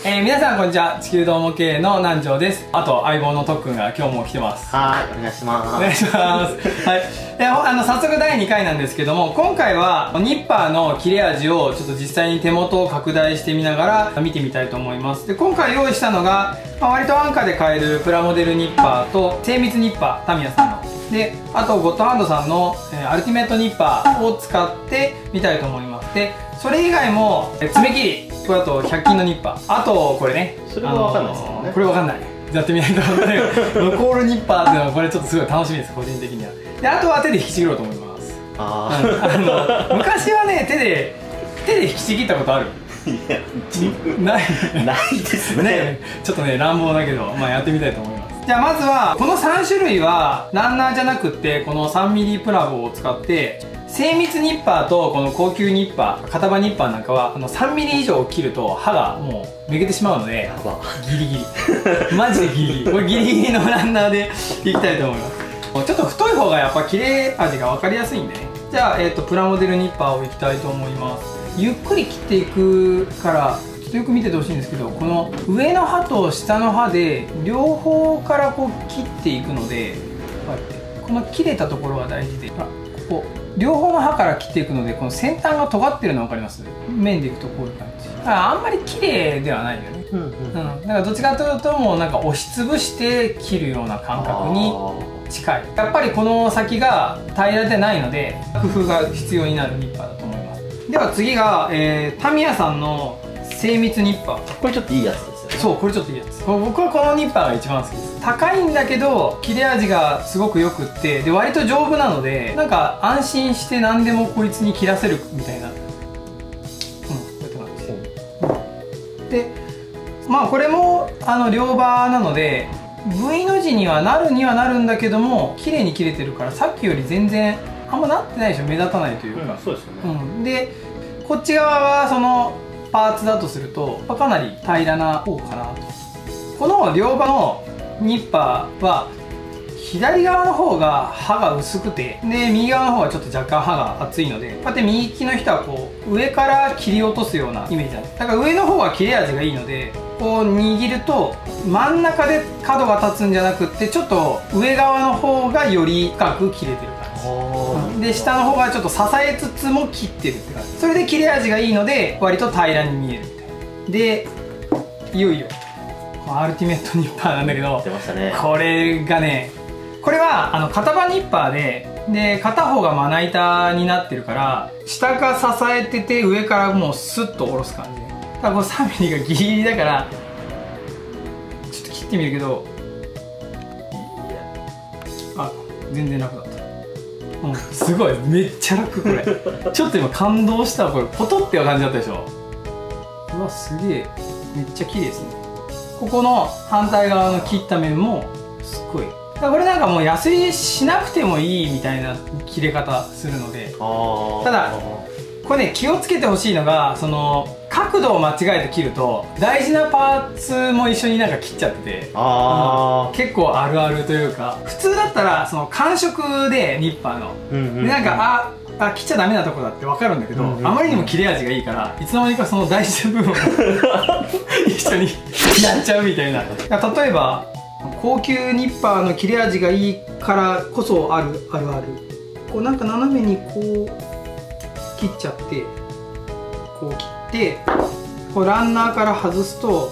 皆さんこんにちは。地球どうも系の南條です。あと相棒のとっくんが今日も来てます。はい、お願いします。お願いします。はい。早速第2回なんですけども、今回はニッパーの切れ味をちょっと実際に手元を拡大してみながら見てみたいと思います。で、今回用意したのが、割と安価で買えるプラモデルニッパーと精密ニッパー、タミヤさんの。で、あとゴッドハンドさんのアルティメットニッパーを使ってみたいと思います。で、それ以外も爪切り、これあと100均のニッパー、あとこれね、それは分かんないですもんね。これ分かんない、やってみないと分かんないよ。ノコールニッパーっていうのはこれちょっとすごい楽しみです、個人的には。で、あとは手で引きちぎろうと思います。昔はね、手で引きちぎったことある？いや、ないですね。ちょっとね、乱暴だけど、やってみたいと思います。じゃあまずはこの3種類はランナーじゃなくってこの 3mm プラゴを使って、精密ニッパーとこの高級ニッパー、片刃ニッパーなんかは3mm以上切ると刃がもうめげてしまうので、ギリギリマジでギリギリ、これギリギリのランナーでいきたいと思います。ちょっと太い方がやっぱ切れ味が分かりやすいんでね。じゃあ、プラモデルニッパーをいきたいと思います。ゆっくり切っていくからちょっとよく見ててほしいんですけど、この上の刃と下の刃で両方からこう切っていくので、こうやってこの切れたところが大事で、ここ両方の刃から切っていくので、この先端が尖ってるの分かります？面でいくとこういう感じ。だからあんまり綺麗ではないよね。だからどっちかというともうなんか押しつぶして切るような感覚に近い。やっぱりこの先が平らでないので工夫が必要になるニッパーだと思います。では次が、タミヤさんの精密ニッパー。これちょっといいやつですよね。そう、これちょっといいやつ。僕はこのニッパーが一番好きです。高いんだけど切れ味がすごくよくって、で割と丈夫なのでなんか安心して何でもこいつに切らせるみたいな、こうやって感じで、これも両刃なので V の字にはなるんだけども、綺麗に切れてるからさっきより全然あんまなってないでしょ。目立たないというか、そうですよね。でこっち側がそのパーツだとするとかなり平らな方かなと。この両刃のニッパーは左側の方が刃が薄くて、で右側の方はちょっと若干刃が厚いので、こうやって右利きの人はこう上から切り落とすようなイメージなんです。だから上の方は切れ味がいいので、こう握ると真ん中で角が立つんじゃなくって、ちょっと上側の方がより深く切れてる感じで、下の方がちょっと支えつつも切ってるって感じ。それで切れ味がいいので割と平らに見えるみたいな。でいよいよアルティメットニッパーなんだけど、出ましたね。これがね、これは片刃ニッパーで片方がまな板になってるから下が支えてて上からもうスッと下ろす感じで、だからこの 3mm がギリギリだからちょっと切ってみるけど、全然楽だった。すごいめっちゃ楽。これちょっと今感動したわ。これポトって感じだったでしょ。うわすげえ、めっちゃ綺麗ですね。ここの反対側の切った面もすっごい。これなんかもうヤスリしなくてもいいみたいな切れ方するので、ただこれね気をつけてほしいのが、その角度を間違えて切ると大事なパーツも一緒になんか切っちゃってて、結構あるあるというか、普通だったらその感触でニッパーのでなんか切っちゃダメなとこだって分かるんだけど、あまりにも切れ味がいいからいつの間にかその大事な部分を一緒にやっちゃうみたいな。例えば高級ニッパーの切れ味がいいからこそあるある。こうなんか斜めにこう切っちゃって、こう切ってこうランナーから外すと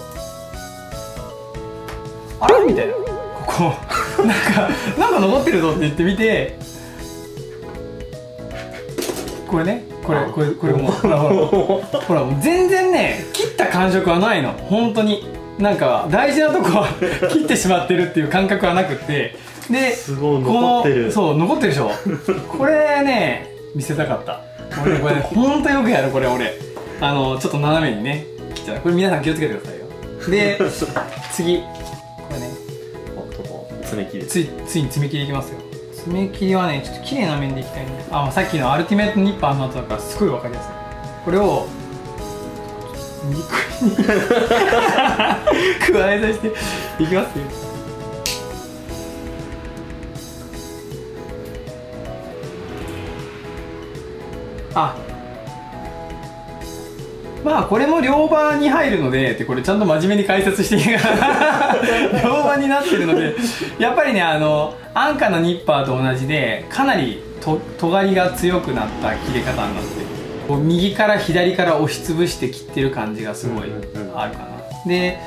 あれみたいな、ここなんか残ってるぞって言ってみて、これね、これもうほらもう全然ね切った感触はないの。本当になんか大事なとこは切ってしまってるっていう感覚はなくって、ですごい残ってる。そう残ってるでしょ。これね見せたかった。これねほんとよくやるこれ。俺ちょっと斜めにね切っちゃう。これ皆さん気をつけてくださいよ。で次これね、爪切りついに爪切りいきますよ。爪切りはねちょっと綺麗な面でいきたいんで、さっきのアルティメットニッパーの後だからすごい分かりやすい。これを肉に加えさせていきますよ。まあこれも両刃に入るのでってこれちゃんと真面目に解説していいから両刃になってるのでやっぱりね安価なニッパーと同じでかなり尖りが強くなった切れ方になってる。こう右から左から押しつぶして切ってる感じがすごいあるかな。で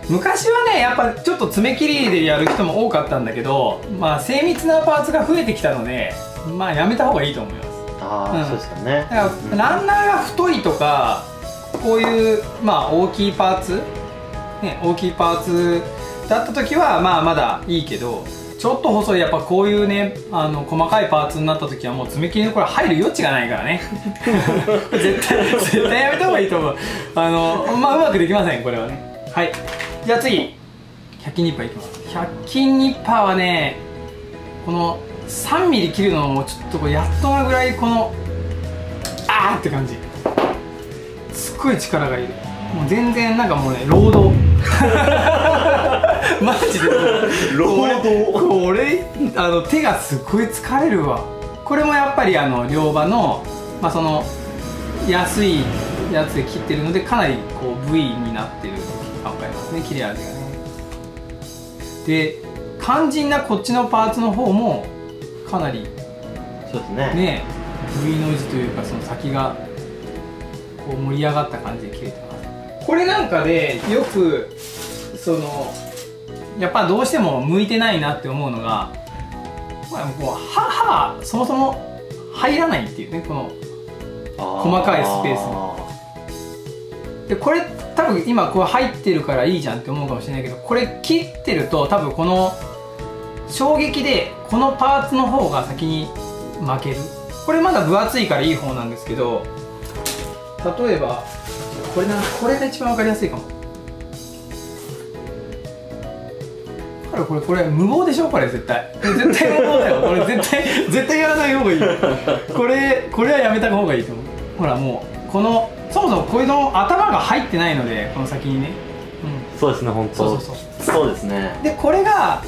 昔はねやっぱちょっと爪切りでやる人も多かったんだけど、まあ精密なパーツが増えてきたのでまあやめた方がいいと思います。ああ、そうですかね。だからランナーが太いとかこういうまあ大きいパーツね、大きいパーツだった時はまあまだいいけど、ちょっと細いやっぱこういうね細かいパーツになった時はもう爪切りのこれ入る余地がないからね絶対やめた方がいいと思う。まあうまくできませんこれはね。はい、じゃあ次100均ニッパーいきます。100均ニッパーはねこの3ミリ切るのもちょっとこうやっとなぐらいこのあーって感じ、すっごい力がいる。もう全然なんかもうね労働マジで労働これ手がすっごい疲れるわ。これもやっぱり両刃の、まあ、その安いやつで切ってるのでかなりこう V になってるのが分かりますね、切れ味がね。で肝心なこっちのパーツの方もかなりそうですね。ね V の字というかその先がこう盛り上がった感じで切れてます。これなんかでよくやっぱどうしても向いてないなって思うのが、まあ、こう刃そもそも入らないっていうね、この細かいスペースに。でこれ多分今こう入ってるからいいじゃんって思うかもしれないけど、これ切ってると多分この衝撃でこのパーツの方が先に負ける。これまだ分厚いからいい方なんですけど、例えばこれが一番分かりやすいかも。これ無謀でしょ、これ絶対無謀だよ。これ絶対やらない方がいいこれはやめた方がいいと思う。ほらもうそもそもこれの頭が入ってないのでこの先にね、そうですね、本当そうですね。でこれが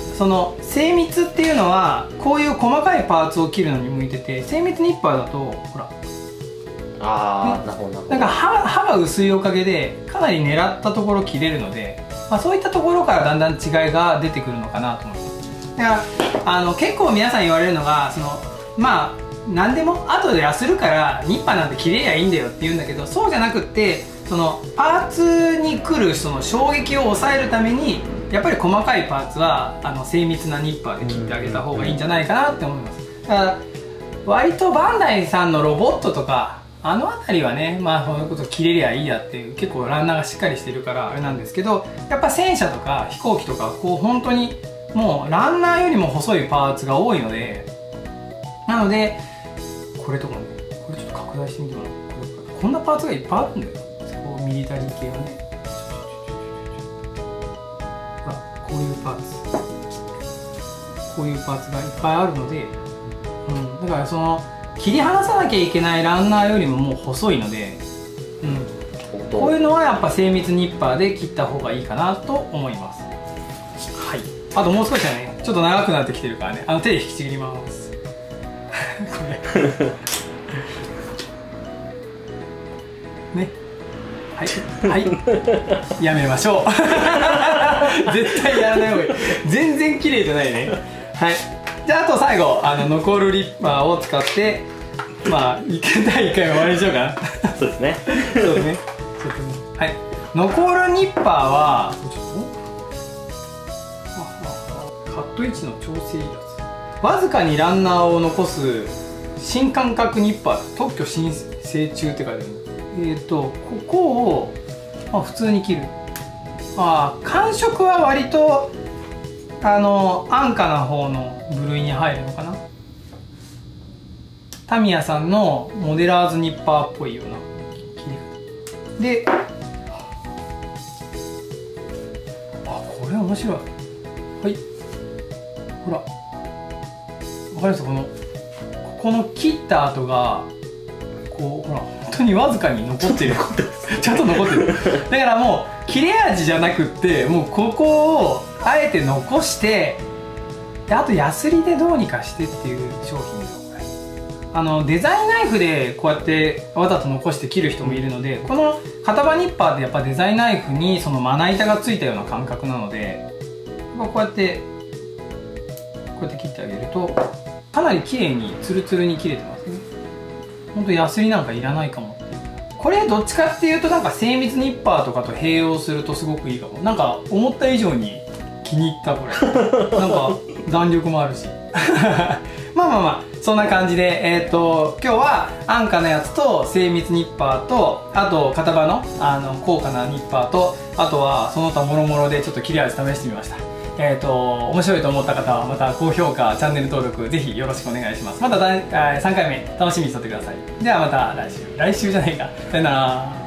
精密っていうのはこういう細かいパーツを切るのに向いてて、精密ニッパーだとほらなるほどなるほど。なんか刃が薄いおかげでかなり狙ったところ切れるので、まあ、そういったところからだんだん違いが出てくるのかなと思います。だから結構皆さん言われるのがまあ何でも後でするからニッパーなんて切れりゃいいんだよって言うんだけど、そうじゃなくってパーツに来る衝撃を抑えるためにやっぱり細かいパーツは精密なニッパーで切ってあげた方がいいんじゃないかなって思います。だから割とバンダイさんのロボットとか辺りはね、まあそういうこと切れりゃいいやっていう結構ランナーがしっかりしてるからあれなんですけど、やっぱ戦車とか飛行機とかこう本当にもうランナーよりも細いパーツが多いので、なのでこれとかね、これちょっと拡大してみてもらう。こんなパーツがいっぱいあるんだよ。こうミリタリー系はね、ほらこういうパーツがいっぱいあるので、だから切り離さなきゃいけないランナーよりももう細いので、こういうのはやっぱ精密ニッパーで切った方がいいかなと思います。はい、あともう少しはねちょっと長くなってきてるからね、手で引きちぎりますこれね、はいやめましょう絶対やらない方がいい。全然綺麗じゃないね。はい、じゃああと最後残るリッパーを使ってまあ第1回終わりにしようかなそうですねそうですね、はい、残るニッパーはカット位置の調整いらず、わずかにランナーを残す新感覚ニッパー、特許申請中って書いてある。ここを、普通に切る。感触は割と安価な方の部類に入るのかな。タミヤさんのモデラーズニッパーっぽいような切り方で、これ面白い。はい、ほらわかります？ここの切った跡がこうほら本当にわずかに残ってるちゃんと残ってる。だからもう切れ味じゃなくってもうここをあえて残して、であとヤスリでどうにかしてっていう商品だよこれ。デザインナイフでこうやってわざと残して切る人もいるので、この片刃ニッパーってやっぱデザインナイフにそのまな板がついたような感覚なので、こうやって切ってあげるとかなり綺麗にツルツルに切れてますね。ほんとヤスリなんかいらないかも。これどっちかっていうとなんか精密ニッパーとかと併用するとすごくいいかも。なんか思った以上に気に入ったこれ。なんか弾力もあるし。まあまあまあそんな感じで今日は安価なやつと精密ニッパーと、あと片刃の高価なニッパーと、あとはその他もろもろでちょっと切れ味試してみました。面白いと思った方はまた高評価、チャンネル登録ぜひよろしくお願いします。また3回目楽しみにしとってください。ではまた来週じゃないか。さよなら。